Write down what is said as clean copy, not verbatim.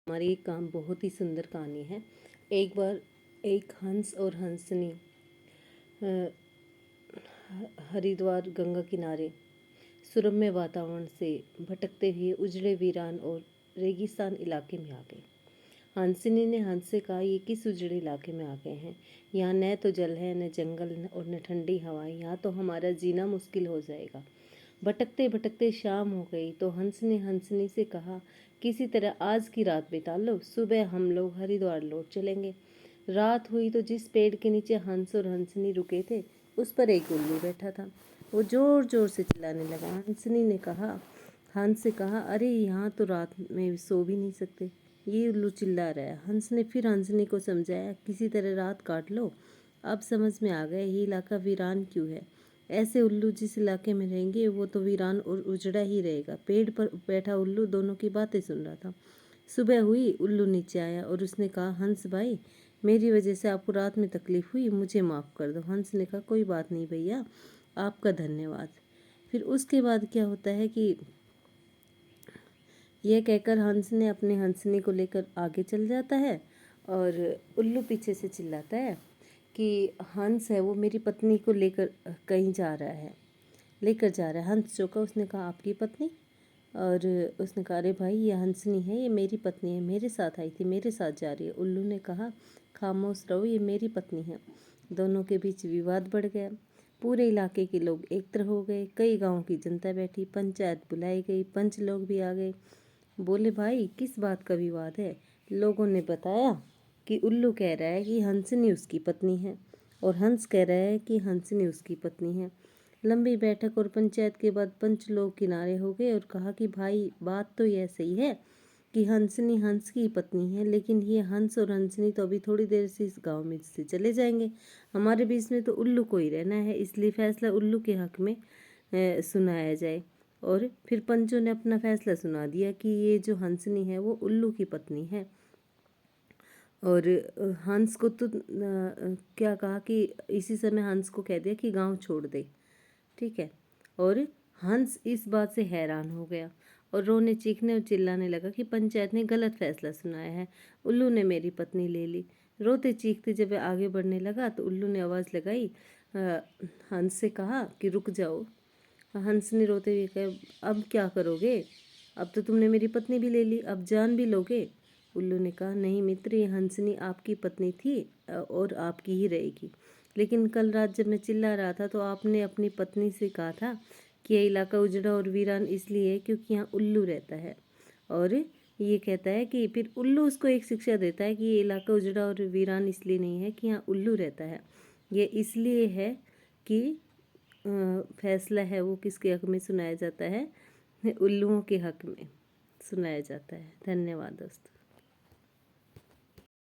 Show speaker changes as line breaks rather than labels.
हमारी एक बहुत ही सुंदर कहानी है। एक बार एक हंस और हंसनी हरिद्वार गंगा किनारे सुरम्य वातावरण से भटकते हुए उजड़े वीरान और रेगिस्तान इलाके में आ गए। हंसनी ने हंस से कहा, ये किस उजड़े इलाके में आ गए हैं? यहाँ न तो जल है, न जंगल और न ठंडी हवाएं। यहाँ तो हमारा जीना मुश्किल हो जाएगा। भटकते भटकते शाम हो गई तो हंस ने हंसनी से कहा, किसी तरह आज की रात बिता लो, सुबह हम लोग हरिद्वार लौट चलेंगे। रात हुई तो जिस पेड़ के नीचे हंस और हंसनी रुके थे उस पर एक उल्लू बैठा था। वो जोर जोर से चिल्लाने लगा। हंसनी ने कहा, हंस से कहा, अरे यहाँ तो रात में सो भी नहीं सकते, ये उल्लू चिल्ला रहा है। हंस ने फिर हंसनी को समझाया, किसी तरह रात काट लो। अब समझ में आ गया ये इलाका वीरान क्यों है। ऐसे उल्लू जिस इलाके में रहेंगे वो तो वीरान और उजड़ा ही रहेगा। पेड़ पर बैठा उल्लू दोनों की बातें सुन रहा था। सुबह हुई, उल्लू नीचे आया और उसने कहा, हंस भाई, मेरी वजह से आपको रात में तकलीफ हुई, मुझे माफ़ कर दो। हंस ने कहा, कोई बात नहीं भैया, आपका धन्यवाद। फिर उसके बाद क्या होता है कि यह कहकर हंस ने अपने हंसनी को लेकर आगे चल जाता है और उल्लू पीछे से चिल्लाता है कि हंस है वो मेरी पत्नी को लेकर कहीं जा रहा है, लेकर जा रहा है। हंस चौंका, उसने कहा, आपकी पत्नी? और उसने कहा, अरे भाई, ये हंसनी है, ये मेरी पत्नी है, मेरे साथ आई थी, मेरे साथ जा रही है। उल्लू ने कहा, खामोश रहो, ये मेरी पत्नी है। दोनों के बीच विवाद बढ़ गया। पूरे इलाके के लोग एकत्र हो गए, कई गांव की जनता बैठी, पंचायत बुलाई गई, पंच लोग भी आ गए। बोले, भाई किस बात का विवाद है? लोगों ने बताया कि उल्लू कह रहा है कि हंसनी उसकी पत्नी है और हंस कह रहा है कि हंसनी उसकी पत्नी है। लंबी बैठक और पंचायत के बाद पंच लोग किनारे हो गए और कहा कि भाई, बात तो यह सही है कि हंसनी हंस की पत्नी है, लेकिन ये हंस और हंसनी तो अभी थोड़ी देर से इस गांव में से चले जाएंगे। हमारे बीच में तो उल्लू को ही रहना है, इसलिए फैसला उल्लू के हक में सुनाया जाए। और फिर पंचों ने अपना फैसला सुना दिया कि ये जो हंसनी है वो उल्लू की पत्नी है। और हंस को तो क्या कहा कि इसी समय हंस को कह दिया कि गांव छोड़ दे, ठीक है। और हंस इस बात से हैरान हो गया और रोने चीखने और चिल्लाने लगा कि पंचायत ने गलत फैसला सुनाया है, उल्लू ने मेरी पत्नी ले ली। रोते चीखते जब वह आगे बढ़ने लगा तो उल्लू ने आवाज़ लगाई, हंस से कहा कि रुक जाओ। हंस ने रोते हुए कहा, अब क्या करोगे? अब तो तुमने मेरी पत्नी भी ले ली, अब जान भी लोगे? उल्लू ने कहा, नहीं मित्र, ये हंसनी आपकी पत्नी थी और आपकी ही रहेगी। लेकिन कल रात जब मैं चिल्ला रहा था तो आपने अपनी पत्नी से कहा था कि यह इलाका उजड़ा और वीरान इसलिए है क्योंकि यहाँ उल्लू रहता है। और ये कहता है कि फिर उल्लू उसको एक शिक्षा देता है कि ये इलाका उजड़ा और वीरान इसलिए नहीं है कि यहाँ उल्लू रहता है, ये इसलिए है कि फैसला है वो किसके हक में सुनाया जाता है? उल्लुओं के हक में सुनाया जाता है। धन्यवाद दोस्तों।